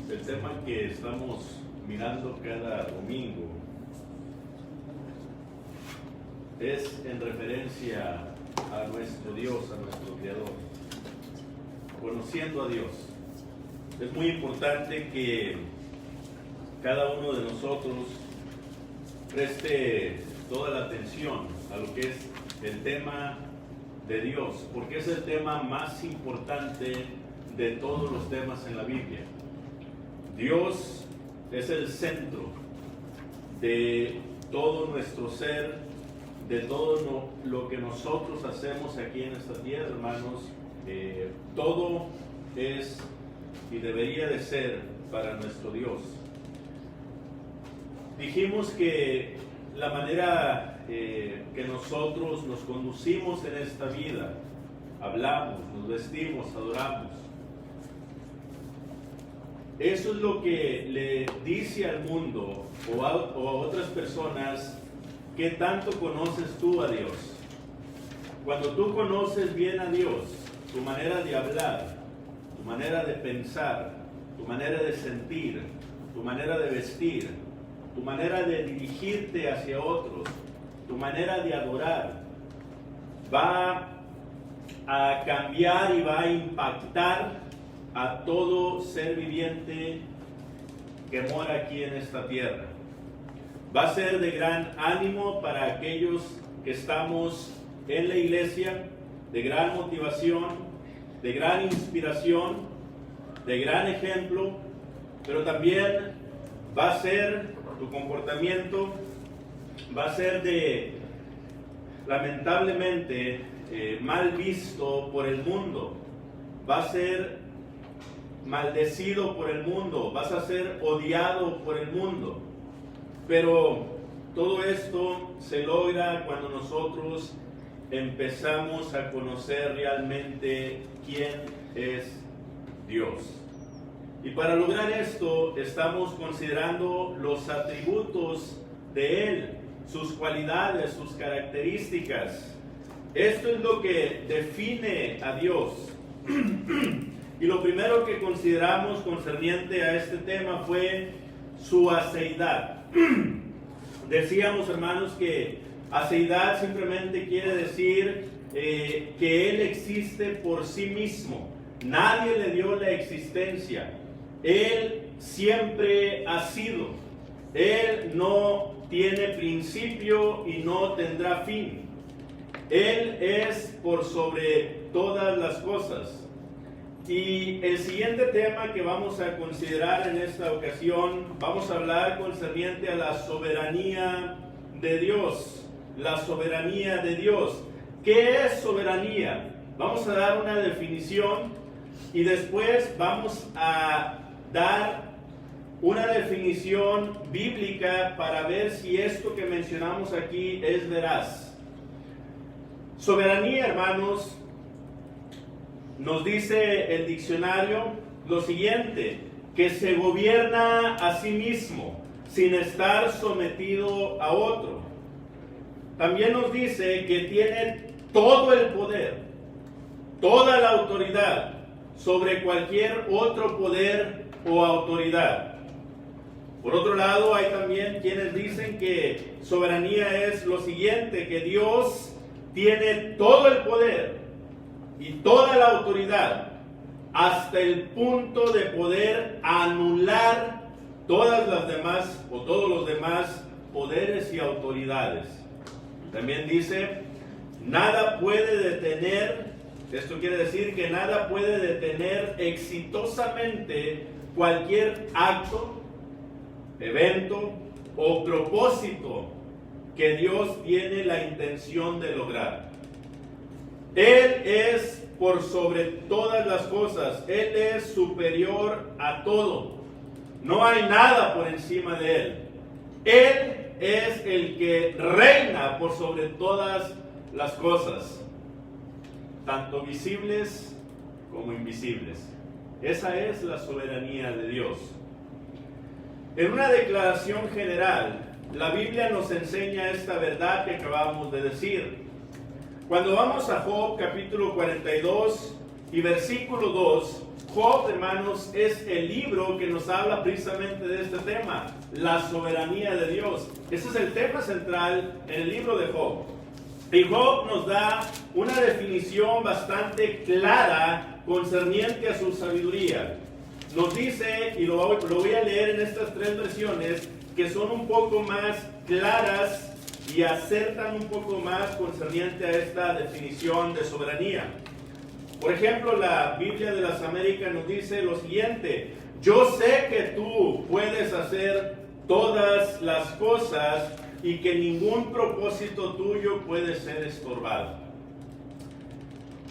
El tema que estamos mirando cada domingo es en referencia a nuestro Dios, a nuestro Creador, conociendo a Dios. Es muy importante que cada uno de nosotros preste toda la atención a lo que es el tema de Dios, porque es el tema más importante de todos los temas en la Biblia. Dios es el centro de todo nuestro ser, de todo lo que nosotros hacemos aquí en esta tierra, hermanos. Todo es y debería de ser para nuestro Dios. Dijimos que la manera que nosotros nos conducimos en esta vida, hablamos, nos vestimos, adoramos, eso es lo que le dice al mundo o a otras personas qué tanto conoces tú a Dios. Cuando tú conoces bien a Dios, tu manera de hablar, tu manera de pensar, tu manera de sentir, tu manera de vestir, tu manera de dirigirte hacia otros, tu manera de adorar, va a cambiar y va a impactar a todo ser viviente que mora aquí en esta tierra. Va a ser de gran ánimo para aquellos que estamos en la iglesia, de gran motivación, de gran inspiración, de gran ejemplo, pero también va a ser tu comportamiento, va a ser lamentablemente mal visto por el mundo, va a ser maldecido por el mundo, vas a ser odiado por el mundo. Pero todo esto se logra cuando nosotros empezamos a conocer realmente quién es Dios. Y para lograr esto estamos considerando los atributos de Él, sus cualidades, sus características. Esto es lo que define a Dios. Y lo primero que consideramos concerniente a este tema fue su aceidad. Decíamos, hermanos, que aceidad simplemente quiere decir que Él existe por sí mismo. Nadie le dio la existencia. Él siempre ha sido. Él no tiene principio y no tendrá fin. Él es por sobre todas las cosas. Y el siguiente tema que vamos a considerar en esta ocasión, vamos a hablar concerniente a la soberanía de Dios. La soberanía de Dios. ¿Qué es soberanía? Vamos a dar una definición y después vamos a dar una definición bíblica para ver si esto que mencionamos aquí es veraz. Soberanía, hermanos, nos dice el diccionario lo siguiente: que se gobierna a sí mismo sin estar sometido a otro. También nos dice que tiene todo el poder, toda la autoridad sobre cualquier otro poder o autoridad. Por otro lado, hay también quienes dicen que soberanía es lo siguiente: que Dios tiene todo el poder y toda la autoridad hasta el punto de poder anular todas las demás o todos los demás poderes y autoridades. También dice, nada puede detener, esto quiere decir que nada puede detener exitosamente cualquier acto, evento o propósito que Dios tiene la intención de lograr. Él es por sobre todas las cosas. Él es superior a todo. No hay nada por encima de Él. Él es el que reina por sobre todas las cosas, tanto visibles como invisibles. Esa es la soberanía de Dios. En una declaración general, la Biblia nos enseña esta verdad que acabamos de decir. Cuando vamos a Job capítulo 42 y versículo 2, Job, hermanos, es el libro que nos habla precisamente de este tema, la soberanía de Dios. Ese es el tema central en el libro de Job. Y Job nos da una definición bastante clara concerniente a su sabiduría. Nos dice, y lo voy a leer en estas tres versiones, que son un poco más claras y acertan un poco más concerniente a esta definición de soberanía. Por ejemplo, la Biblia de las Américas nos dice lo siguiente: yo sé que tú puedes hacer todas las cosas y que ningún propósito tuyo puede ser estorbado.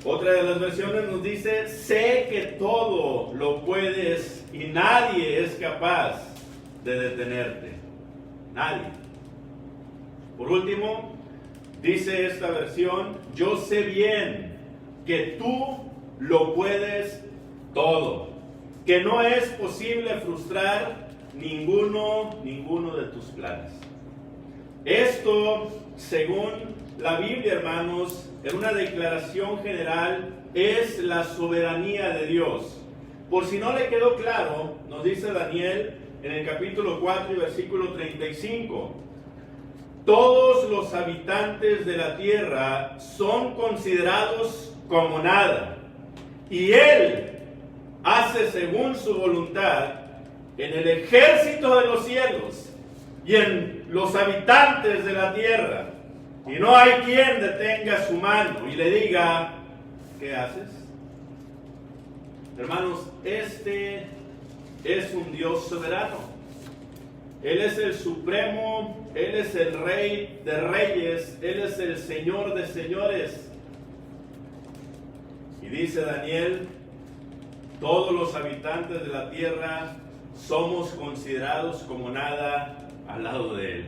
Otra de las versiones nos dice: sé que todo lo puedes y nadie es capaz de detenerte. Nadie. Por último, dice esta versión: yo sé bien que tú lo puedes todo, que no es posible frustrar ninguno de tus planes. Esto, según la Biblia, hermanos, en una declaración general, es la soberanía de Dios. Por si no le quedó claro, nos dice Daniel en el capítulo 4 y versículo 35: todos los habitantes de la tierra son considerados como nada, y Él hace según su voluntad en el ejército de los cielos y en los habitantes de la tierra, y no hay quien detenga su mano y le diga: ¿qué haces? Hermanos, este es un Dios soberano. Él es el supremo, Él es el Rey de reyes, Él es el Señor de señores. Y dice Daniel: todos los habitantes de la tierra somos considerados como nada al lado de Él.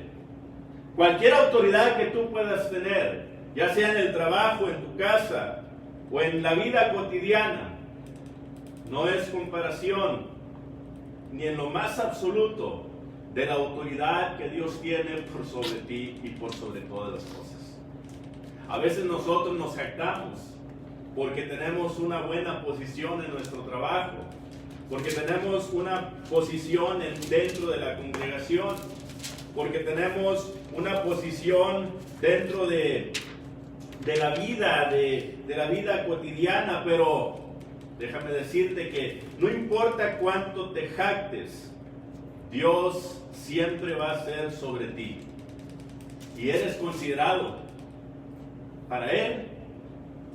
Cualquier autoridad que tú puedas tener, ya sea en el trabajo, en tu casa o en la vida cotidiana, no es comparación ni en lo más absoluto de la autoridad que Dios tiene por sobre ti y por sobre todas las cosas. A veces nosotros nos jactamos porque tenemos una buena posición en nuestro trabajo, porque tenemos una posición dentro de la congregación, porque tenemos una posición dentro de la vida cotidiana. Pero déjame decirte que no importa cuánto te jactes, Dios siempre va a ser sobre ti, y eres considerado para Él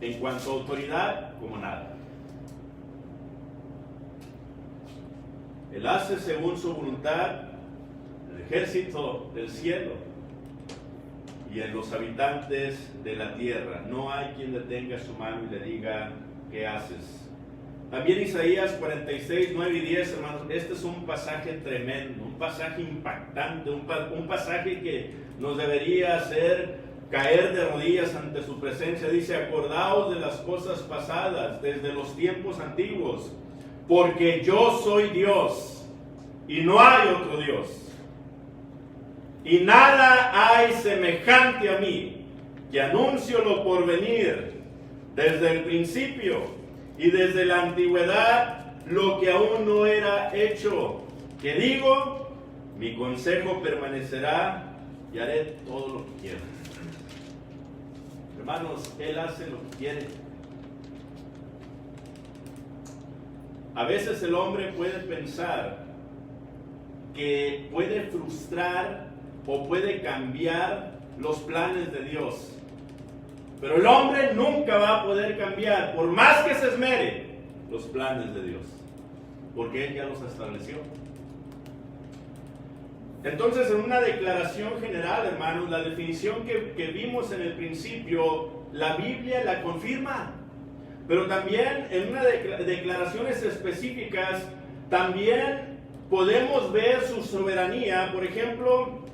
en cuanto a autoridad como nada. Él hace según su voluntad el ejército del cielo y en los habitantes de la tierra. No hay quien detenga su mano y le diga: ¿qué haces? También Isaías 46, 9 y 10, hermanos. Este es un pasaje tremendo, un pasaje impactante, un pasaje que nos debería hacer caer de rodillas ante su presencia. Dice: acordaos de las cosas pasadas desde los tiempos antiguos, porque yo soy Dios y no hay otro Dios, y nada hay semejante a mí, que anuncio lo porvenir desde el principio y desde la antigüedad lo que aún no era hecho, que digo: mi consejo permanecerá y haré todo lo que quiera. Hermanos, Él hace lo que quiere. A veces el hombre puede pensar que puede frustrar o puede cambiar los planes de Dios. Pero el hombre nunca va a poder cambiar, por más que se esmere, los planes de Dios, porque Él ya los estableció. Entonces, en una declaración general, hermanos, la definición que vimos en el principio, la Biblia la confirma. Pero también en unas declaraciones específicas, también podemos ver su soberanía, por ejemplo,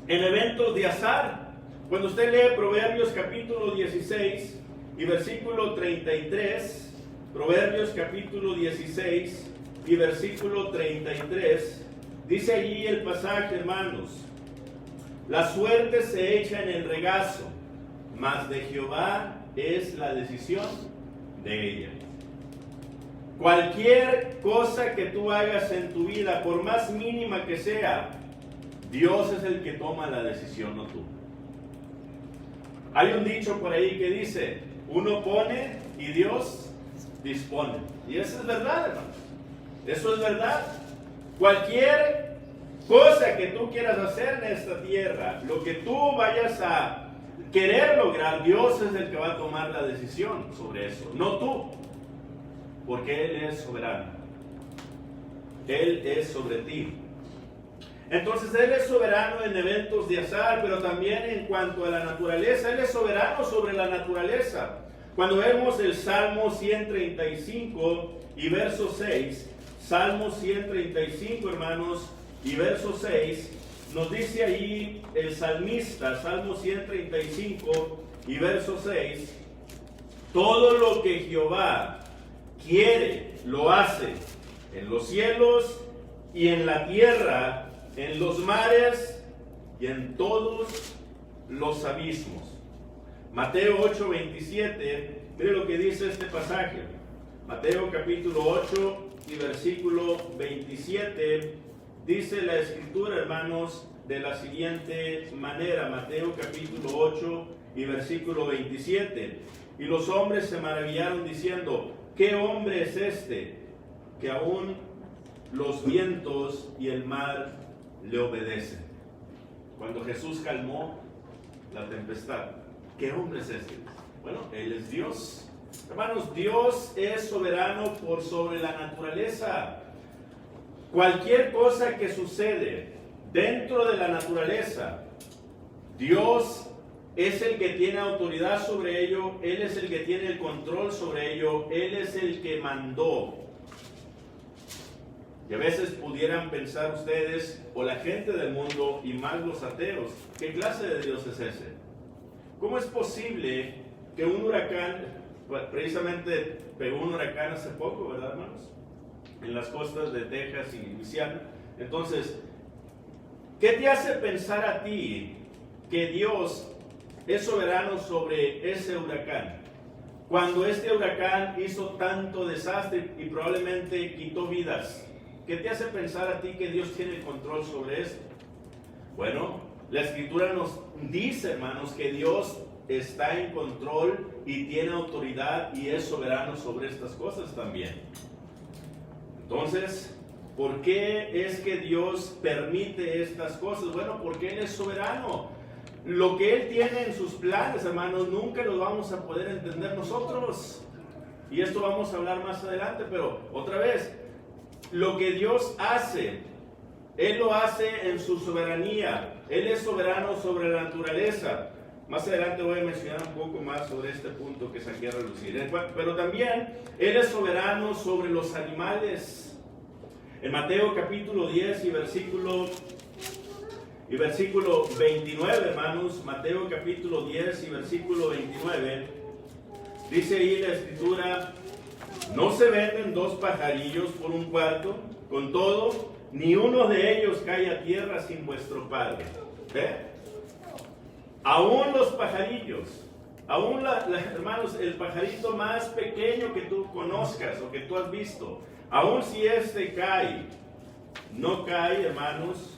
en eventos de azar. Cuando usted lee Proverbios capítulo 16 y versículo 33, Proverbios capítulo 16 y versículo 33, dice allí el pasaje, hermanos: la suerte se echa en el regazo, mas de Jehová es la decisión de ella. Cualquier cosa que tú hagas en tu vida, por más mínima que sea, Dios es el que toma la decisión, no tú. Hay un dicho por ahí que dice, uno pone y Dios dispone. Y eso es verdad, hermanos. Eso es verdad. Cualquier cosa que tú quieras hacer en esta tierra, lo que tú vayas a querer lograr, Dios es el que va a tomar la decisión sobre eso, no tú. Porque Él es soberano. Él es sobre ti. Entonces Él es soberano en eventos de azar, pero también en cuanto a la naturaleza. Él es soberano sobre la naturaleza. Cuando vemos el Salmo 135 y verso 6, Salmo 135, hermanos, y verso 6, nos dice ahí el salmista, Salmo 135 y verso 6, todo lo que Jehová quiere, lo hace en los cielos y en la tierra, en los mares y en todos los abismos. Mateo 8:27, mire lo que dice este pasaje. Mateo capítulo 8 y versículo 27, dice la escritura, hermanos, de la siguiente manera. Mateo capítulo 8 y versículo 27. Y los hombres se maravillaron diciendo, ¿qué hombre es este que aún los vientos y el mar le obedecen? Cuando Jesús calmó la tempestad, ¿qué hombre es este? Bueno, Él es Dios. Hermanos, Dios es soberano por sobre la naturaleza. Cualquier cosa que sucede dentro de la naturaleza, Dios es el que tiene autoridad sobre ello, Él es el que tiene el control sobre ello, Él es el que mandó. Y a veces pudieran pensar ustedes, o la gente del mundo, y más los ateos, ¿qué clase de Dios es ese? ¿Cómo es posible que un huracán, precisamente pegó un huracán hace poco, ¿verdad, hermanos? En las costas de Texas y Luisiana. Entonces, ¿qué te hace pensar a ti que Dios es soberano sobre ese huracán? Cuando este huracán hizo tanto desastre y probablemente quitó vidas, ¿qué te hace pensar a ti que Dios tiene el control sobre esto? Bueno, la Escritura nos dice, hermanos, que Dios está en control y tiene autoridad y es soberano sobre estas cosas también. Entonces, ¿por qué es que Dios permite estas cosas? Bueno, porque Él es soberano. Lo que Él tiene en sus planes, hermanos, nunca lo vamos a poder entender nosotros. Y esto vamos a hablar más adelante, pero otra vez, lo que Dios hace, Él lo hace en su soberanía. Él es soberano sobre la naturaleza. Más adelante voy a mencionar un poco más sobre este punto que saqué a relucir. Pero también Él es soberano sobre los animales. En Mateo capítulo 10 y versículo 29, hermanos, Mateo capítulo 10 y versículo 29, dice ahí la Escritura, no se venden dos pajarillos por un cuarto, con todo, ni uno de ellos cae a tierra sin vuestro Padre. ¿Ve? Aún los pajarillos, aún hermanos, el pajarito más pequeño que tú conozcas o que tú has visto, aún si este cae, no cae, hermanos,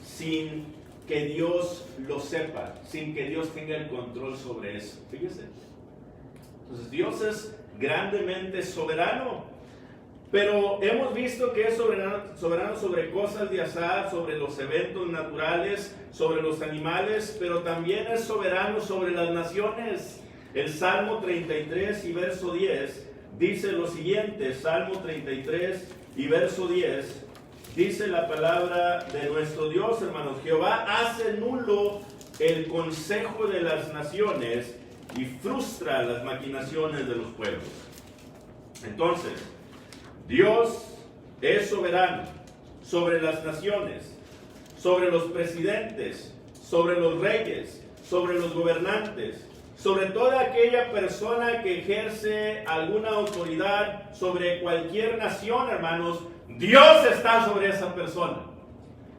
sin que Dios lo sepa, sin que Dios tenga el control sobre eso. Fíjese. Entonces Dios es grandemente soberano. Pero hemos visto que es soberano sobre cosas de azar, sobre los eventos naturales, sobre los animales, pero también es soberano sobre las naciones. El Salmo 33 y verso 10 dice lo siguiente, Salmo 33 y verso 10, dice la palabra de nuestro Dios, hermanos, Jehová hace nulo el consejo de las naciones y frustra las maquinaciones de los pueblos. Entonces, Dios es soberano sobre las naciones, sobre los presidentes, sobre los reyes, sobre los gobernantes, sobre toda aquella persona que ejerce alguna autoridad sobre cualquier nación, hermanos. Dios está sobre esa persona.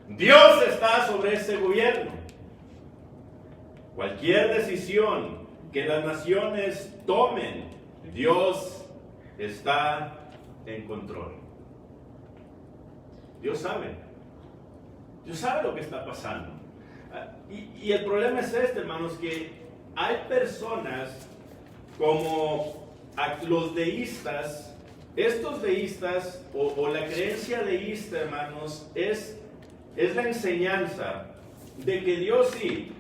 Dios está sobre ese gobierno. Cualquier decisión que las naciones tomen, Dios está en control. Dios sabe. Dios sabe lo que está pasando. Y el problema es este, hermanos, que hay personas como los deístas. Estos deístas o la creencia deísta, hermanos, es la enseñanza de que Dios sí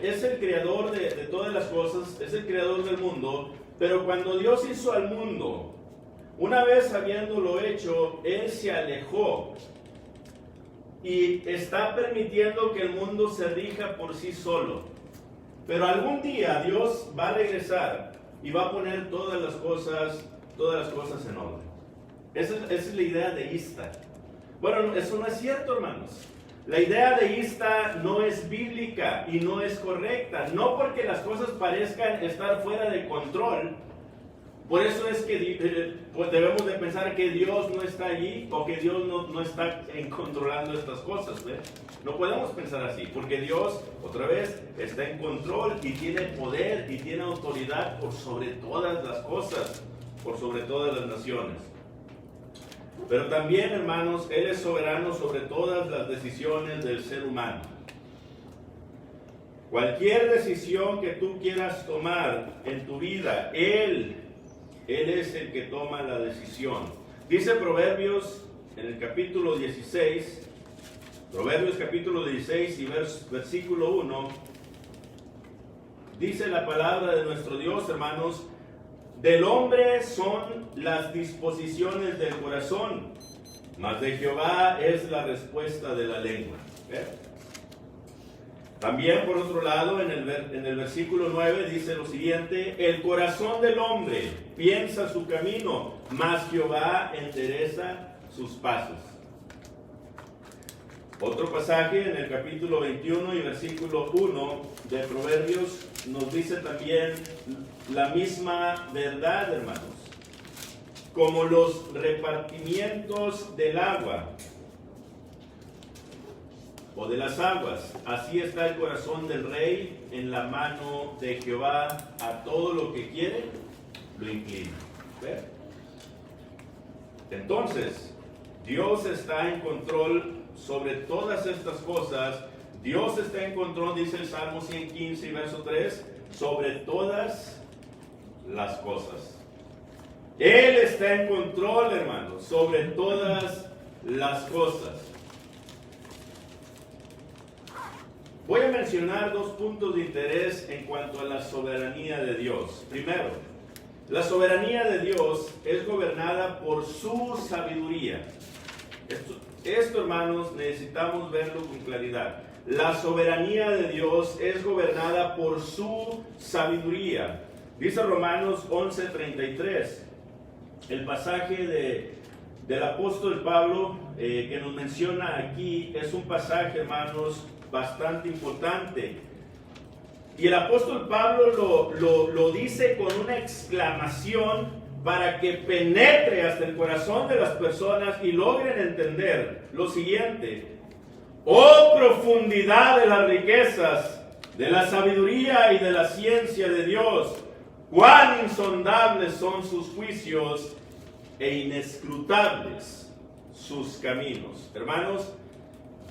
es el creador de todas las cosas, es el creador del mundo, pero cuando Dios hizo al mundo, una vez habiéndolo hecho, Él se alejó y está permitiendo que el mundo se rija por sí solo. Pero algún día Dios va a regresar y va a poner todas las cosas en orden. Esa es la idea deísta. Bueno, eso no es cierto, hermanos. La idea deísta no es bíblica y no es correcta. No porque las cosas parezcan estar fuera de control, por eso es que pues debemos de pensar que Dios no está allí o que Dios no está controlando estas cosas. ¿Ves? No podemos pensar así, porque Dios, otra vez, está en control y tiene poder y tiene autoridad por sobre todas las cosas, por sobre todas las naciones. Pero también, hermanos, Él es soberano sobre todas las decisiones del ser humano. Cualquier decisión que tú quieras tomar en tu vida, Él es el que toma la decisión. Dice Proverbios en el capítulo 16, Proverbios capítulo 16 y versículo 1, dice la palabra de nuestro Dios, hermanos: del hombre son las disposiciones del corazón, mas de Jehová es la respuesta de la lengua. También, por otro lado, en el versículo 9 dice lo siguiente: el corazón del hombre piensa su camino, mas Jehová endereza sus pasos. Otro pasaje en el capítulo 21 y versículo 1 de Proverbios nos dice también la misma verdad, hermanos. Como los repartimientos del agua o de las aguas, así está el corazón del rey en la mano de Jehová, a todo lo que quiere lo inclina. ¿Ve? Entonces, Dios está en control sobre todas estas cosas. Dios está en control, dice el Salmo 115 y verso 3, sobre todas las cosas. Él está en control, hermanos, sobre todas las cosas. Voy a mencionar dos puntos de interés en cuanto a la soberanía de Dios. Primero, la soberanía de Dios es gobernada por su sabiduría. Esto, hermanos, necesitamos verlo con claridad. La soberanía de Dios es gobernada por su sabiduría. Dice Romanos 11:33, el pasaje del apóstol Pablo que nos menciona aquí es un pasaje, hermanos, bastante importante. Y el apóstol Pablo lo dice con una exclamación para que penetre hasta el corazón de las personas y logren entender lo siguiente: oh profundidad de las riquezas, de la sabiduría y de la ciencia de Dios, cuán insondables son sus juicios e inescrutables sus caminos. Hermanos,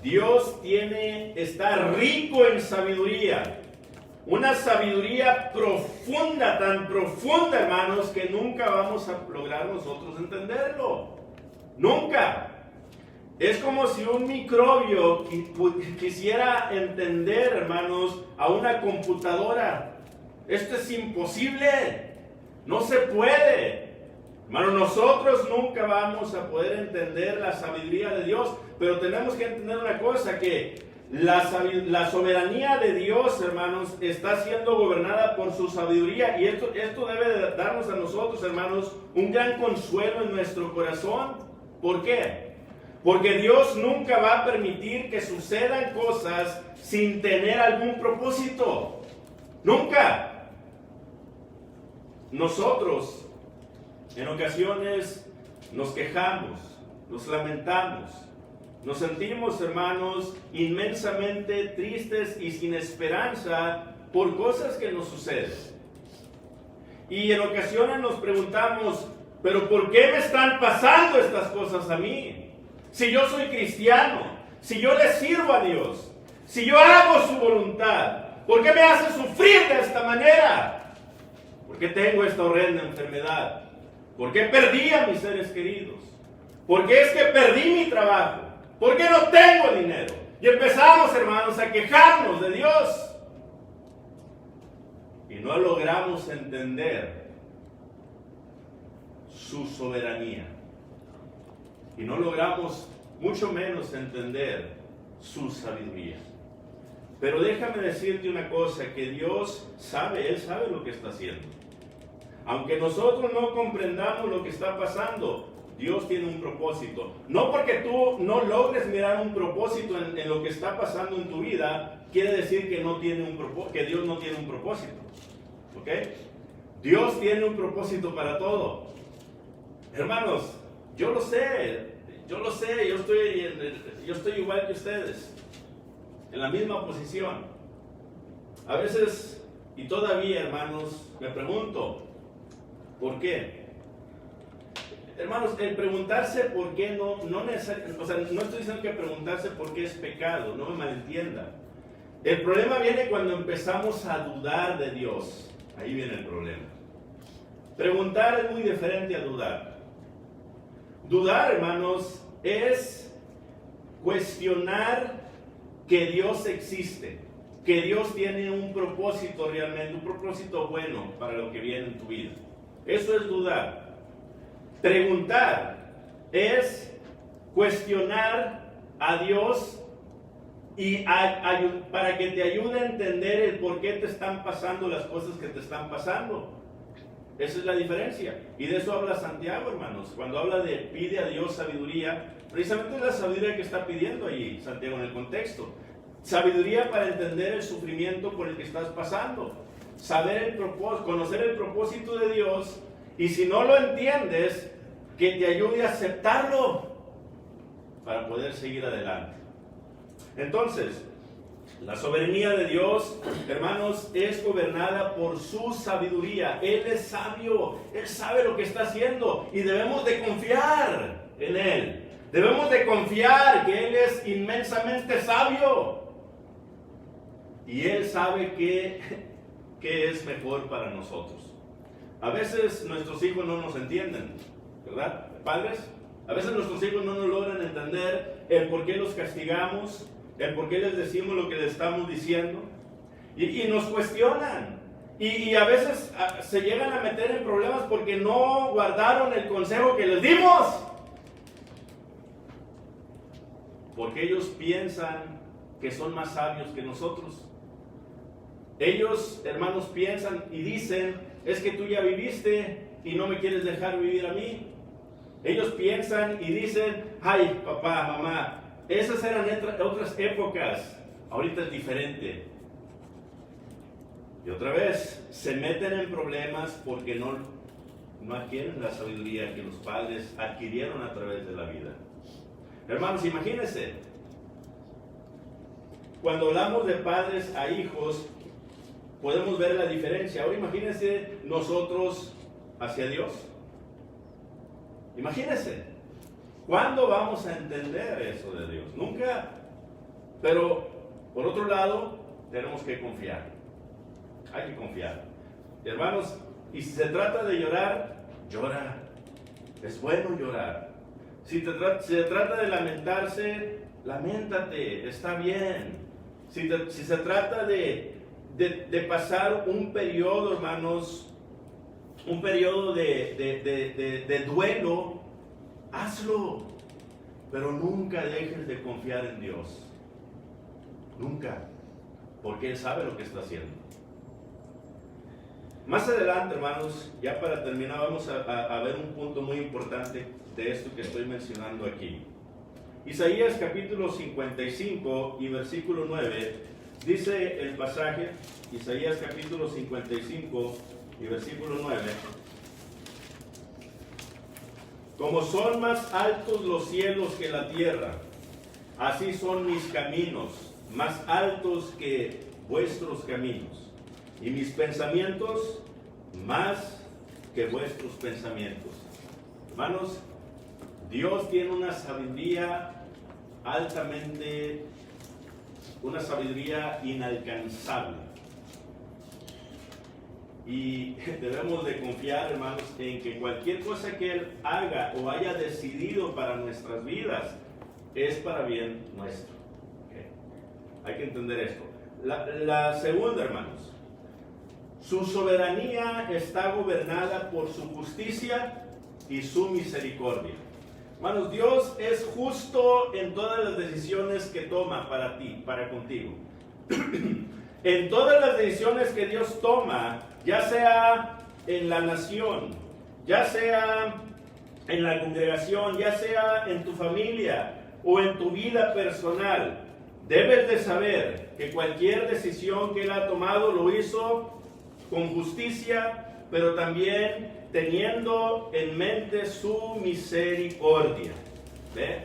Dios está rico en sabiduría. Una sabiduría profunda, tan profunda, hermanos, que nunca vamos a lograr nosotros entenderlo. Nunca. Es como si un microbio quisiera entender, hermanos, a una computadora. Esto es imposible. No se puede. Hermanos, nosotros nunca vamos a poder entender la sabiduría de Dios, pero tenemos que entender una cosa, que la soberanía de Dios, hermanos, está siendo gobernada por su sabiduría, y esto debe de darnos a nosotros, hermanos, un gran consuelo en nuestro corazón. ¿Por qué? Porque Dios nunca va a permitir que sucedan cosas sin tener algún propósito. Nunca. Nosotros en ocasiones nos quejamos, nos lamentamos, nos sentimos, hermanos, inmensamente tristes y sin esperanza por cosas que nos suceden. Y en ocasiones nos preguntamos, pero ¿por qué me están pasando estas cosas a mí? Si yo soy cristiano, si yo le sirvo a Dios, si yo hago su voluntad, ¿por qué me hace sufrir de esta manera? ¿Por qué tengo esta horrenda enfermedad? ¿Por qué perdí a mis seres queridos? ¿Por qué es que perdí mi trabajo? ¿Por qué no tengo dinero? Y empezamos, hermanos, a quejarnos de Dios. Y no logramos entender su soberanía. Y no logramos, mucho menos, entender su sabiduría. Pero déjame decirte una cosa, que Dios sabe, Él sabe lo que está haciendo. Aunque nosotros no comprendamos lo que está pasando, Dios tiene un propósito. No porque tú no logres mirar un propósito en lo que está pasando en tu vida, quiere decir que, que Dios no tiene un propósito. ¿Ok? Dios tiene un propósito para todo. Hermanos, yo lo sé, yo estoy igual que ustedes, en la misma posición. A veces, y todavía, hermanos, me pregunto, ¿por qué? Hermanos, el preguntarse por qué no necesariamente, o sea, no estoy diciendo que preguntarse por qué es pecado, no me malentienda. El problema viene cuando empezamos a dudar de Dios. Ahí viene el problema. Preguntar es muy diferente a dudar. Dudar, hermanos, es cuestionar que Dios existe, que Dios tiene un propósito realmente, un propósito bueno para lo que viene en tu vida. Eso es dudar. Preguntar es cuestionar a Dios y para que te ayude a entender el por qué te están pasando las cosas que te están pasando. Esa es la diferencia. Y de eso habla Santiago, hermanos. Cuando habla de pide a Dios sabiduría, precisamente es la sabiduría que está pidiendo allí Santiago en el contexto. Sabiduría para entender el sufrimiento por el que estás pasando. Saber el propósito, conocer el propósito de Dios. Y si no lo entiendes, que te ayude a aceptarlo para poder seguir adelante. Entonces, la soberanía de Dios, hermanos, es gobernada por su sabiduría. Él es sabio, Él sabe lo que está haciendo y debemos de confiar en Él. Debemos de confiar que Él es inmensamente sabio y Él sabe qué es mejor para nosotros. A veces nuestros hijos no nos entienden, ¿verdad? Padres, a veces nuestros hijos no nos logran entender el por qué los castigamos, el por qué les decimos lo que les estamos diciendo, y nos cuestionan, y a veces se llegan a meter en problemas porque no guardaron el consejo que les dimos, porque ellos piensan que son más sabios que nosotros. Ellos, hermanos, piensan y dicen, es que tú ya viviste y no me quieres dejar vivir a mí. Ellos piensan y dicen, ay, papá, mamá, esas eran otras épocas, ahorita es diferente. Y otra vez, se meten en problemas porque no adquieren la sabiduría que los padres adquirieron a través de la vida. Hermanos, imagínense, cuando hablamos de padres a hijos, podemos ver la diferencia. Ahora imagínense nosotros hacia Dios. Imagínense, ¿cuándo vamos a entender eso de Dios? Nunca. Pero, por otro lado, tenemos que confiar. Hay que confiar. Hermanos, y si se trata de llorar, llora. Es bueno llorar. Si se trata de lamentarse, lamentate, está bien. Si se trata de pasar un periodo, hermanos, un periodo de duelo, hazlo, pero nunca dejes de confiar en Dios. Nunca, porque Él sabe lo que está haciendo. Más adelante, hermanos, ya para terminar, vamos a ver un punto muy importante de esto que estoy mencionando aquí. Isaías capítulo 55 y versículo 9, dice el pasaje, Isaías capítulo 55 y versículo 9, como son más altos los cielos que la tierra, así son mis caminos, más altos que vuestros caminos, y mis pensamientos más que vuestros pensamientos. Hermanos, Dios tiene una sabiduría una sabiduría inalcanzable. Y debemos de confiar, hermanos, en que cualquier cosa que Él haga o haya decidido para nuestras vidas es para bien nuestro. ¿Okay? Hay que entender esto. La segunda, hermanos, su soberanía está gobernada por su justicia y su misericordia. Hermanos, Dios es justo en todas las decisiones que toma para ti, para contigo. En todas las decisiones que Dios toma, ya sea en la nación, ya sea en la congregación, ya sea en tu familia o en tu vida personal, debes de saber que cualquier decisión que Él ha tomado lo hizo con justicia, pero también teniendo en mente su misericordia. ¿Ve?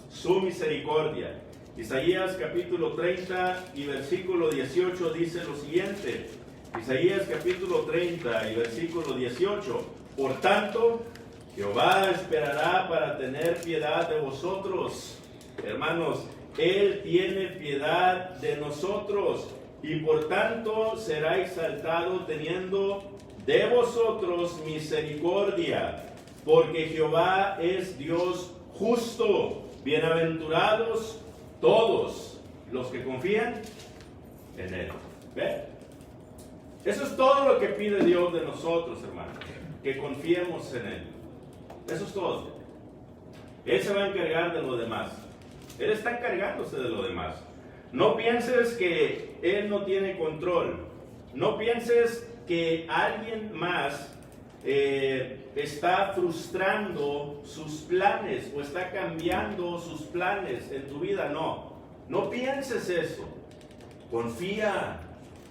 Su misericordia. Isaías capítulo 30 y versículo 18 dice lo siguiente. Isaías capítulo 30 y versículo 18. Por tanto, Jehová esperará para tener piedad de vosotros. Hermanos, Él tiene piedad de nosotros y por tanto será exaltado teniendo de vosotros misericordia, porque Jehová es Dios justo. Bienaventurados todos los que confían en Él. ¿Ve? Eso es todo lo que pide Dios de nosotros, hermanos, que confiemos en Él. Eso es todo. Él se va a encargar de lo demás. Él está encargándose de lo demás. No pienses que Él no tiene control. No pienses que alguien más está frustrando sus planes o está cambiando sus planes en tu vida. No pienses eso. Confía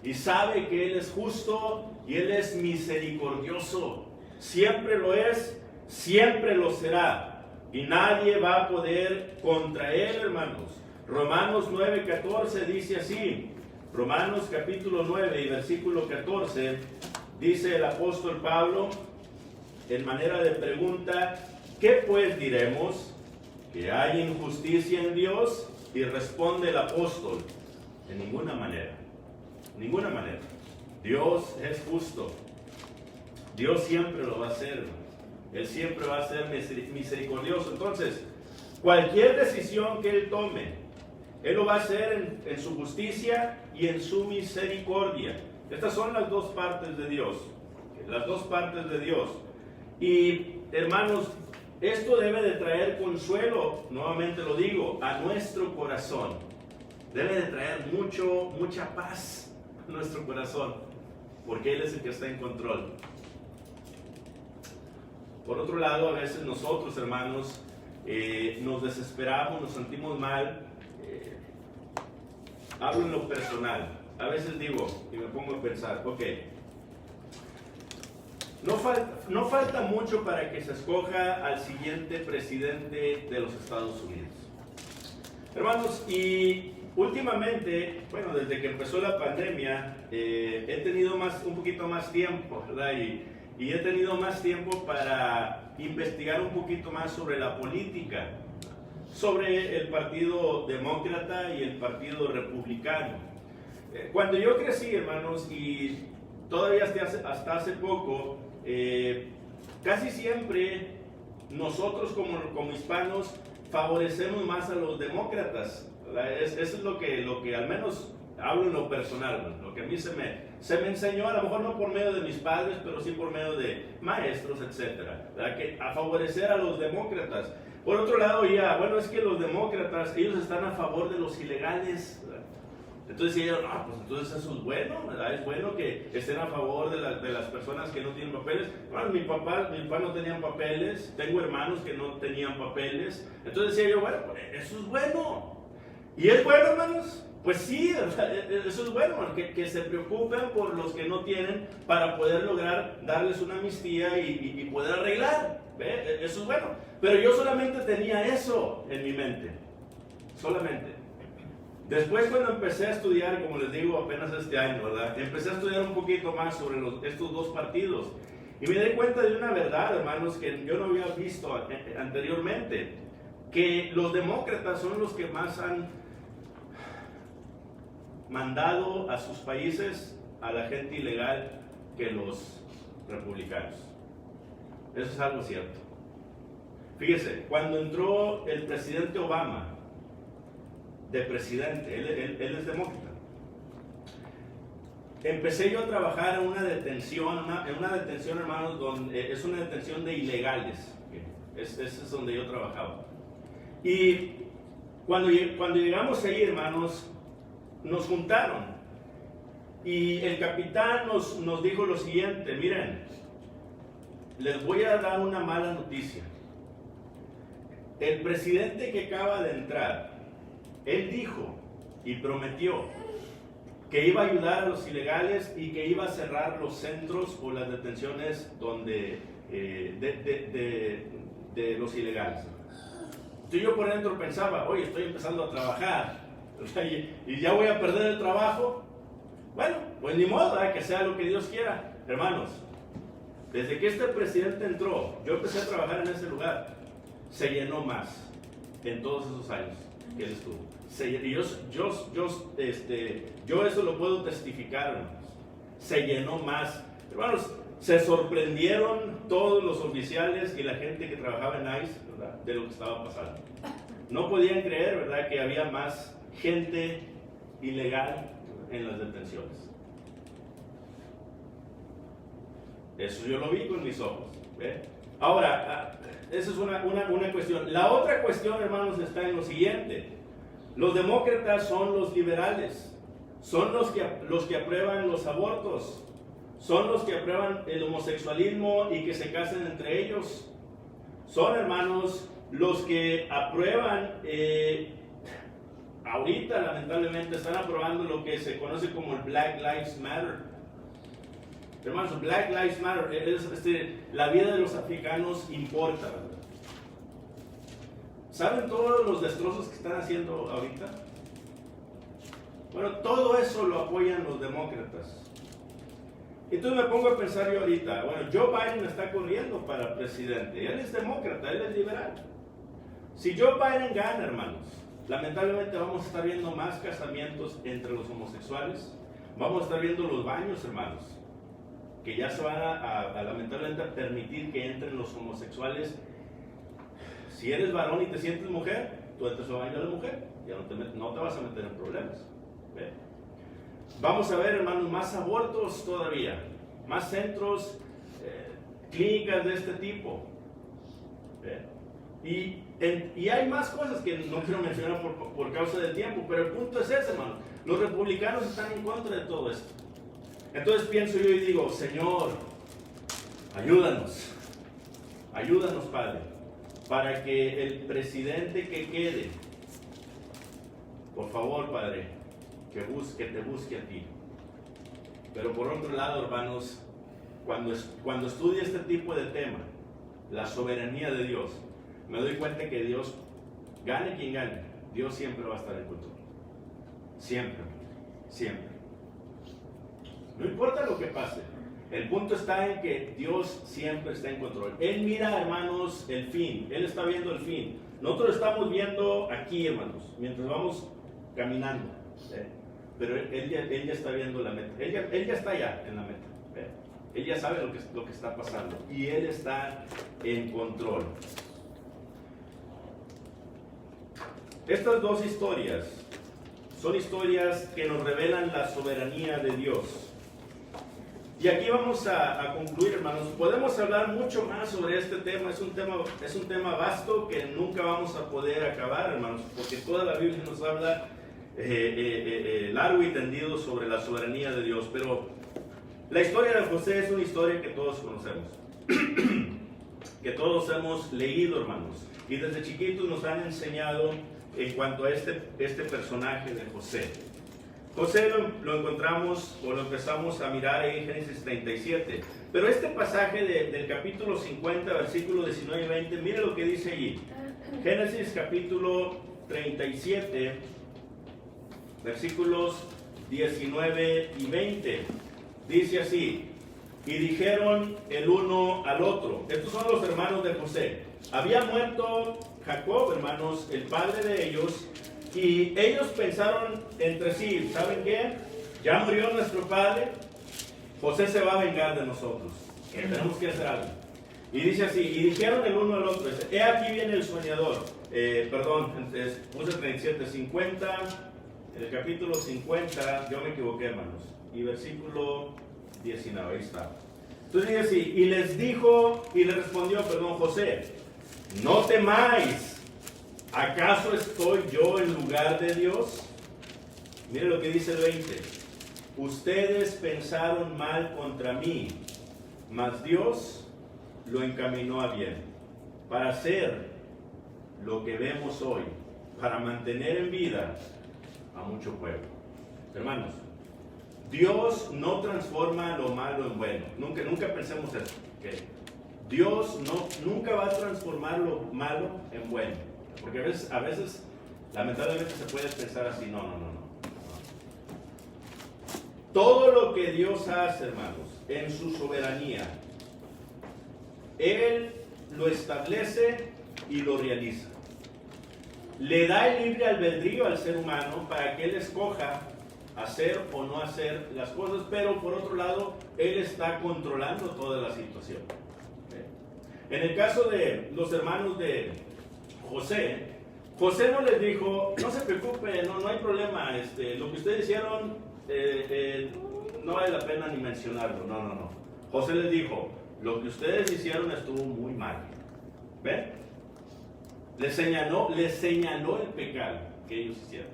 y sabe que Él es justo y Él es misericordioso. Siempre lo es, siempre lo será. Y nadie va a poder contra Él, hermanos. Romanos 9:14 dice así. Romanos capítulo 9 y versículo 14, dice el apóstol Pablo, en manera de pregunta, ¿qué pues diremos? ¿Que hay injusticia en Dios? Y responde el apóstol, de ninguna manera, ninguna manera. Dios es justo. Dios siempre lo va a hacer. Él siempre va a ser misericordioso. Entonces, cualquier decisión que Él tome, Él lo va a hacer en su justicia y en su misericordia. Estas son las dos partes de Dios. Las dos partes de Dios. Y hermanos, esto debe de traer consuelo, nuevamente lo digo, a nuestro corazón. Debe de traer mucha paz a nuestro corazón, porque Él es el que está en control. Por otro lado, a veces nosotros, hermanos, nos desesperamos, nos sentimos mal. Hablo en lo personal. A veces digo y me pongo a pensar, ok, no falta mucho para que se escoja al siguiente presidente de los Estados Unidos. Hermanos, y últimamente, bueno, desde que empezó la pandemia, he tenido un poquito más tiempo, ¿verdad? Y he tenido más tiempo para investigar un poquito más sobre la política, sobre el Partido Demócrata y el Partido Republicano. Cuando yo crecí, hermanos, y todavía hasta hace poco, casi siempre nosotros como hispanos favorecemos más a los demócratas. Eso es lo que al menos hablo en lo personal, lo que a mí se me enseñó, a lo mejor no por medio de mis padres, pero sí por medio de maestros, etcétera, que a favorecer a los demócratas. Por otro lado, bueno, es que los demócratas, ellos están a favor de los ilegales, ¿verdad? Entonces ellos, pues entonces eso es bueno, ¿verdad? Es bueno que estén a favor de las personas que no tienen papeles. Bueno, mi papá no tenía papeles, tengo hermanos que no tenían papeles. Entonces decía yo, bueno, eso es bueno. ¿Y es bueno, hermanos? Pues sí, eso es bueno, que se preocupen por los que no tienen para poder lograr darles una amnistía y poder arreglar. ¿Ve? Eso es bueno. Pero yo solamente tenía eso en mi mente. Solamente. Después, cuando empecé a estudiar, como les digo, apenas este año, ¿verdad? Empecé a estudiar un poquito más sobre estos dos partidos. Y me di cuenta de una verdad, hermanos, que yo no había visto anteriormente, que los demócratas son los que más han mandado a sus países a la gente ilegal que los republicanos. Eso es algo cierto. Fíjese, cuando entró el presidente Obama de presidente, él es demócrata. Empecé yo a trabajar en una detención, hermanos, donde es una detención de ilegales. Ese es donde yo trabajaba. Y cuando llegamos ahí, hermanos, nos juntaron. Y el capitán nos dijo lo siguiente: miren, les voy a dar una mala noticia. El presidente que acaba de entrar, él dijo y prometió que iba a ayudar a los ilegales y que iba a cerrar los centros o las detenciones donde, de los ilegales. Entonces yo por dentro pensaba, oye, estoy empezando a trabajar y ya voy a perder el trabajo. Bueno, pues ni modo, que sea lo que Dios quiera. Hermanos, desde que este presidente entró, yo empecé a trabajar en ese lugar, se llenó más en todos esos años que él estuvo. Y yo eso lo puedo testificar, hermanos. Se llenó más. Hermanos, se sorprendieron todos los oficiales y la gente que trabajaba en ICE, ¿verdad?, de lo que estaba pasando. No podían creer, ¿verdad?, que había más gente ilegal en las detenciones. Eso yo lo vi con mis ojos. ¿Ve? Ahora, esa es una cuestión. La otra cuestión, hermanos, está en lo siguiente. Los demócratas son los liberales, son los que aprueban los abortos, son los que aprueban el homosexualismo y que se casen entre ellos. Son, hermanos, los que aprueban, ahorita lamentablemente están aprobando lo que se conoce como el Black Lives Matter. Hermanos, Black Lives Matter, la vida de los africanos importa, ¿verdad? ¿Saben todos los destrozos que están haciendo ahorita? Bueno, todo eso lo apoyan los demócratas. Entonces me pongo a pensar yo ahorita, bueno, Joe Biden está corriendo para presidente, él es demócrata, él es liberal. Si Joe Biden gana, hermanos, lamentablemente vamos a estar viendo más casamientos entre los homosexuales, vamos a estar viendo los baños, hermanos, que ya se van a lamentablemente a permitir que entren los homosexuales. Si eres varón y te sientes mujer, tú entras al baño de la mujer, ya no te vas a meter en problemas. ¿Ve? Vamos a ver, hermanos, más abortos todavía, más centros, clínicas de este tipo. ¿Ve? Y hay más cosas que no quiero mencionar por causa del tiempo, pero el punto es ese, hermano. Los republicanos están en contra de todo esto. Entonces pienso yo y digo, Señor, ayúdanos, Padre, para que el presidente que quede, por favor, Padre, que te busque a ti. Pero por otro lado, hermanos, cuando estudio este tipo de tema, la soberanía de Dios, me doy cuenta que Dios, gane quien gane, Dios siempre va a estar en control. Siempre, siempre. No importa lo que pase, el punto está en que Dios siempre está en control. Él mira, hermanos, el fin, Él está viendo el fin. Nosotros estamos viendo aquí, hermanos, mientras vamos caminando, pero él ya está viendo la meta. Él ya está allá en la meta. Él ya sabe lo que está pasando y Él está en control. Estas dos historias son historias que nos revelan la soberanía de Dios. Y aquí vamos a concluir, hermanos. Podemos hablar mucho más sobre este tema. Es un tema vasto que nunca vamos a poder acabar, hermanos, porque toda la Biblia nos habla largo y tendido sobre la soberanía de Dios. Pero la historia de José es una historia que todos conocemos, que todos hemos leído, hermanos, y desde chiquitos nos han enseñado en cuanto a este personaje de José. José lo encontramos o lo empezamos a mirar ahí en Génesis 37. Pero este pasaje del capítulo 50, versículos 19 y 20, mire lo que dice allí. Génesis capítulo 37, versículos 19 y 20. Dice así: y dijeron el uno al otro. Estos son los hermanos de José. Había muerto Jacob, hermanos, el padre de ellos, y ellos pensaron entre sí, ¿saben qué? Ya murió nuestro padre, José se va a vengar de nosotros. Tenemos que hacer algo. Y dice así, y dijeron el uno al otro, he aquí viene el soñador. Puse 37, 50, en el capítulo 50, yo me equivoqué, hermanos, y versículo 19, ahí está. Entonces dice así, y les dijo, y le respondió, José, no temáis, ¿acaso estoy yo en lugar de Dios? Mire lo que dice el 20, ustedes pensaron mal contra mí, mas Dios lo encaminó a bien, para hacer lo que vemos hoy, para mantener en vida a mucho pueblo. Hermanos, Dios no transforma lo malo en bueno. Nunca pensemos eso. ¿Okay? Dios nunca va a transformar lo malo en bueno. Porque a veces lamentablemente se puede pensar así. No. Todo lo que Dios hace, hermanos, en su soberanía, Él lo establece y lo realiza. Le da el libre albedrío al ser humano para que él escoja hacer o no hacer las cosas, pero por otro lado, Él está controlando toda la situación. En el caso de los hermanos de José, José no les dijo, no se preocupe, no hay problema, lo que ustedes hicieron no vale la pena ni mencionarlo, no. José les dijo, lo que ustedes hicieron estuvo muy mal. ¿Ven? Les señaló el pecado que ellos hicieron.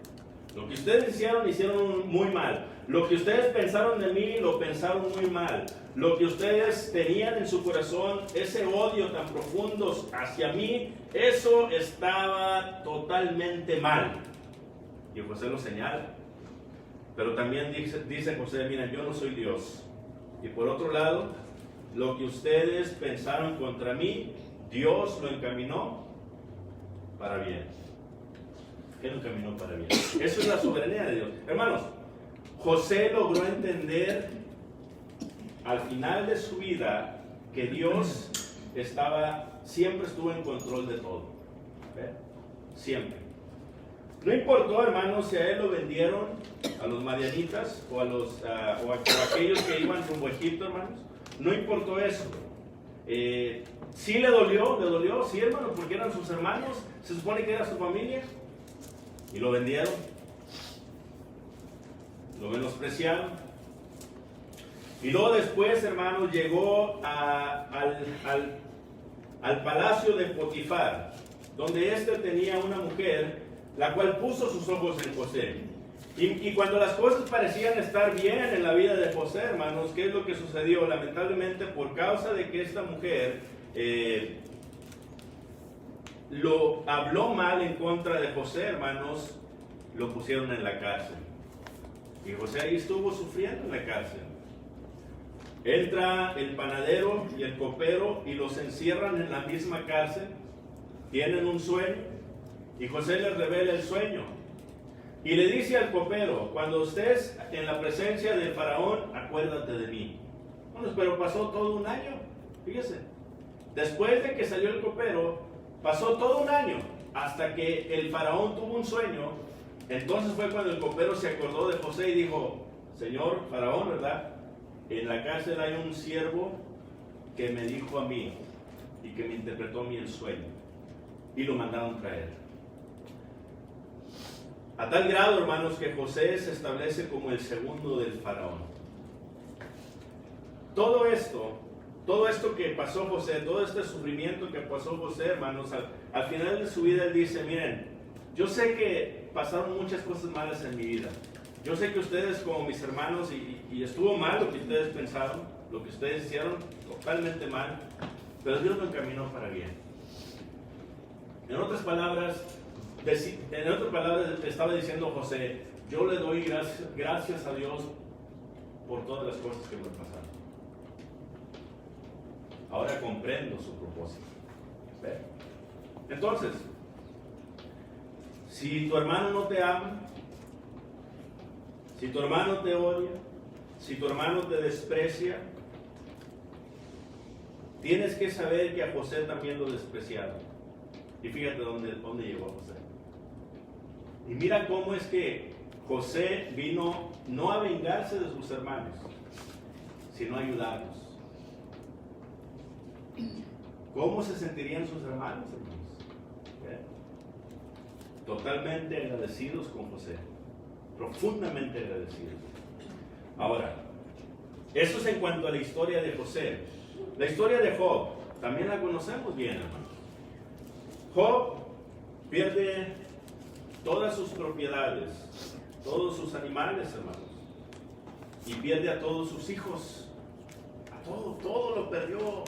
Lo que ustedes hicieron muy mal. Lo que ustedes pensaron de mí, lo pensaron muy mal. Lo que ustedes tenían en su corazón, ese odio tan profundo hacia mí, eso estaba totalmente mal. Y José lo señala. Pero también dice José, miren, yo no soy Dios. Y por otro lado, lo que ustedes pensaron contra mí, Dios lo encaminó para bien. Él lo encaminó para bien. Eso es la soberanía de Dios. Hermanos, José logró entender al final de su vida que Dios siempre estuvo en control de todo. ¿Ve? Siempre. No importó, hermanos, si a él lo vendieron, a los madianitas o a aquellos que iban rumbo a Egipto, hermanos. No importó eso. Sí le dolió, sí, hermanos, porque eran sus hermanos, se supone que era su familia, y lo vendieron, lo menospreciaron. Y luego después, hermanos, llegó al palacio de Potifar, donde tenía una mujer, la cual puso sus ojos en José. Y cuando las cosas parecían estar bien en la vida de José, hermanos, ¿qué es lo que sucedió? Lamentablemente, por causa de que esta mujer lo habló mal en contra de José, hermanos, lo pusieron en la cárcel. Y José ahí estuvo sufriendo en la cárcel. Entra el panadero y el copero y los encierran en la misma cárcel. Tienen un sueño y José les revela el sueño. Y le dice al copero, cuando estés en la presencia del faraón, acuérdate de mí. Bueno, pero pasó todo un año, fíjese. Después de que salió el copero, pasó todo un año, hasta que el faraón tuvo un sueño. Entonces fue cuando el copero se acordó de José y dijo, Señor faraón, ¿verdad? En la cárcel hay un siervo que me dijo a mí y que me interpretó a mí el sueño. Y lo mandaron traer. A tal grado, hermanos, que José se establece como el segundo del faraón. Todo esto que pasó José, todo este sufrimiento que pasó José, hermanos, al final de su vida él dice, miren, yo sé que pasaron muchas cosas malas en mi vida. Yo sé que ustedes como mis hermanos, y estuvo mal lo que ustedes pensaron, lo que ustedes hicieron, totalmente mal, pero Dios lo encaminó para bien. En otras palabras, le estaba diciendo José, yo le doy gracias a Dios por todas las cosas que me pasaron. Ahora comprendo su propósito. ¿Ve? Entonces, si tu hermano no te ama, si tu hermano te odia, si tu hermano te desprecia, tienes que saber que a José también lo despreciaron. Y fíjate dónde llegó José. Y mira cómo es que José vino no a vengarse de sus hermanos, sino a ayudarlos. ¿Cómo se sentirían sus hermanos, hermanos? Totalmente agradecidos con José, profundamente agradecidos. Ahora, eso es en cuanto a la historia de José. La historia de Job, también la conocemos bien, hermanos. Job pierde todas sus propiedades, todos sus animales, hermanos, y pierde a todos sus hijos. A todo lo perdió,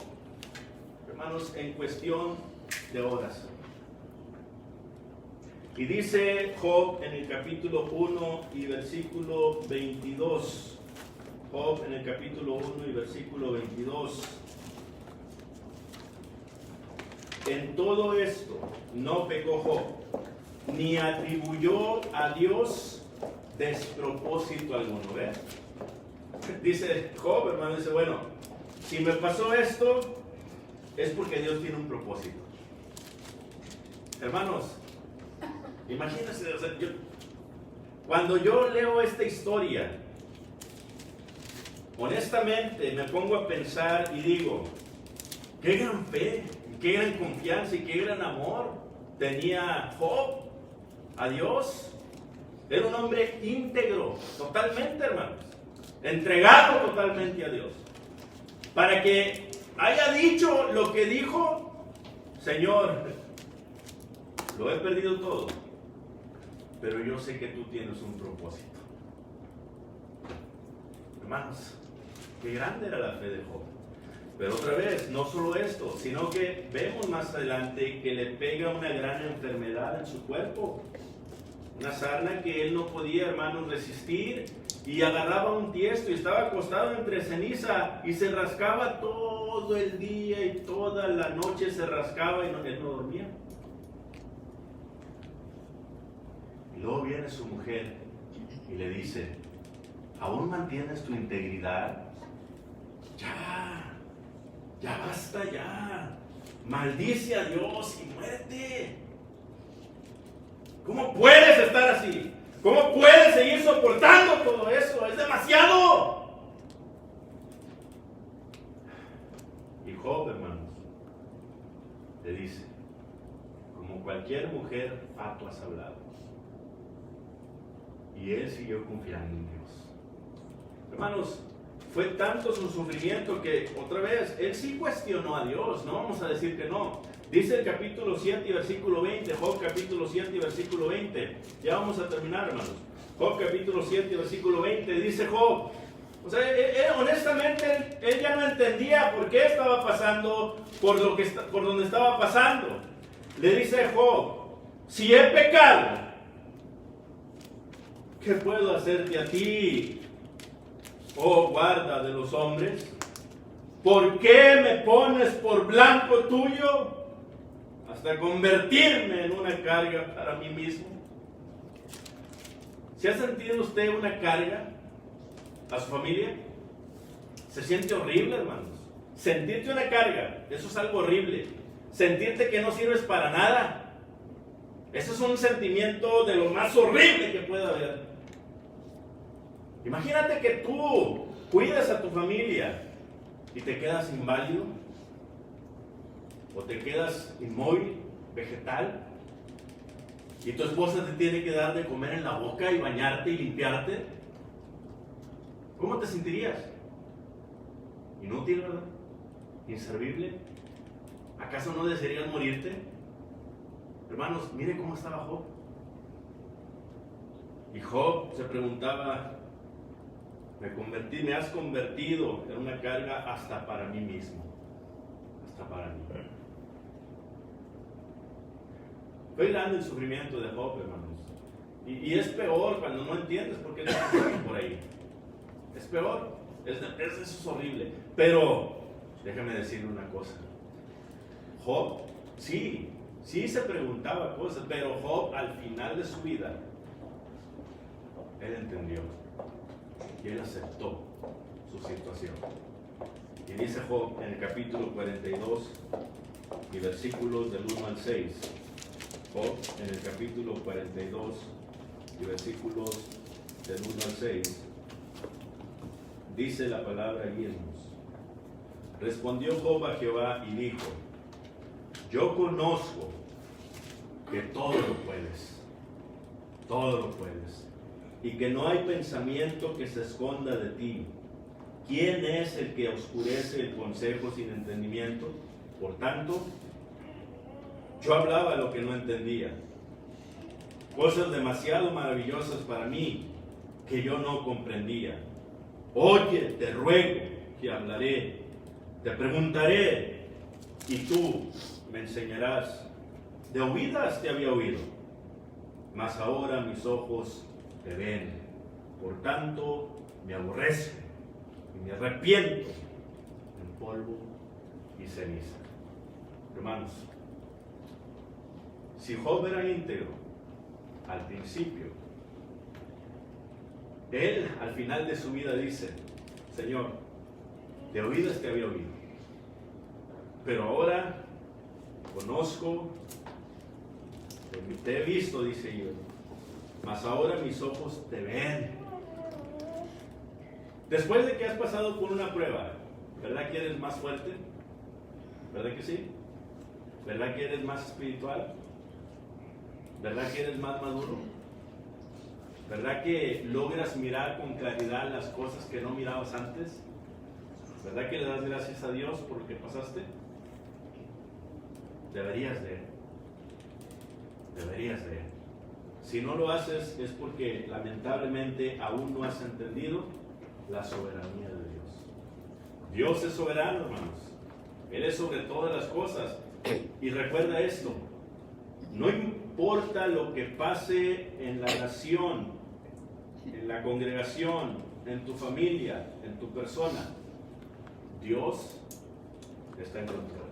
hermanos, en cuestión de horas. Y dice Job en el capítulo 1 y versículo 22. Job en el capítulo 1 y versículo 22. En todo esto no pecó Job, ni atribuyó a Dios despropósito alguno. ¿Ves? Dice Job, hermano, dice, bueno, si me pasó esto, es porque Dios tiene un propósito. Hermanos, imagínense, o sea, cuando yo leo esta historia, honestamente me pongo a pensar y digo, qué gran fe, qué gran confianza y qué gran amor tenía Job a Dios. Era un hombre íntegro, totalmente, hermanos, entregado totalmente a Dios. Para que haya dicho lo que dijo, Señor, lo he perdido todo, pero yo sé que tú tienes un propósito. Hermanos, qué grande era la fe de Job. Pero otra vez, no solo esto, sino que vemos más adelante que le pega una gran enfermedad en su cuerpo. Una sarna que él no podía, hermanos, resistir, y agarraba un tiesto y estaba acostado entre ceniza y se rascaba todo el día y toda la noche se rascaba y él no dormía. Y luego viene su mujer y le dice, ¿aún mantienes tu integridad? Ya basta ya. Maldice a Dios y muérete. ¿Cómo puedes estar así? ¿Cómo puedes seguir soportando todo eso? Es demasiado. Y Job, hermanos, le dice, como cualquier mujer, fato has hablado. Y él siguió confiando en Dios. Hermanos, fue tanto su sufrimiento que, otra vez, él sí cuestionó a Dios. No vamos a decir que no. Dice el capítulo 7 y versículo 20, Job capítulo 7 y versículo 20. Ya vamos a terminar, hermanos. Job capítulo 7 y versículo 20, dice Job. O sea, honestamente, él ya no entendía por qué estaba pasando por donde estaba pasando. Le dice Job, si he pecado, ¿qué puedo hacerte a ti, oh guarda de los hombres? ¿Por qué me pones por blanco tuyo hasta convertirme en una carga para mí mismo? ¿Se ha sentido usted una carga a su familia? Se siente horrible, hermanos. Sentirte una carga, eso es algo horrible. Sentirte que no sirves para nada, eso es un sentimiento de lo más horrible que puede haber. Imagínate que tú cuidas a tu familia y te quedas inválido, o te quedas inmóvil, vegetal, y tu esposa te tiene que dar de comer en la boca y bañarte y limpiarte. ¿Cómo te sentirías? Inútil, ¿verdad? Inservible. ¿Acaso no desearías morirte? Hermanos, mire cómo estaba Job. Y Job se preguntaba, me has convertido en una carga hasta para mí mismo. Hasta para mí. Fue grande el sufrimiento de Job, hermanos. Y es peor cuando no entiendes por qué te sufren por ahí. Es peor. Eso es horrible. Pero, déjame decirle una cosa. Job, sí se preguntaba cosas, pero Job al final de su vida, él entendió y él aceptó su situación. Y dice Job en el capítulo 42 y versículos del 1 al 6. Job en el capítulo 42 y versículos del 1 al 6. Dice la palabra allí, hermanos. Respondió Job a Jehová y dijo: yo conozco que todo lo puedes, y que no hay pensamiento que se esconda de ti. ¿Quién es el que oscurece el consejo sin entendimiento? Por tanto, yo hablaba lo que no entendía, cosas demasiado maravillosas para mí que yo no comprendía. Oye, te ruego que hablaré, te preguntaré, y tú me enseñarás. De oídas te había oído, mas ahora mis ojos te ven. Por tanto, me aborrezco y me arrepiento en polvo y ceniza. Hermanos, si Job era íntegro al principio, él al final de su vida dice: Señor, de oídas te había oído, pero ahora conozco, te he visto, dice yo, mas ahora mis ojos te ven. Después de que has pasado por una prueba, ¿verdad que eres más fuerte? ¿Verdad que sí? ¿Verdad que eres más espiritual? ¿Verdad que eres más maduro? ¿Verdad que logras mirar con claridad las cosas que no mirabas antes? ¿Verdad que le das gracias a Dios por lo que pasaste? Deberías de. Si no lo haces es porque lamentablemente aún no has entendido la soberanía de Dios. Dios es soberano, hermanos. Él es sobre todas las cosas. Y recuerda esto: no importa lo que pase en la nación, en la congregación, en tu familia, en tu persona, Dios está en control.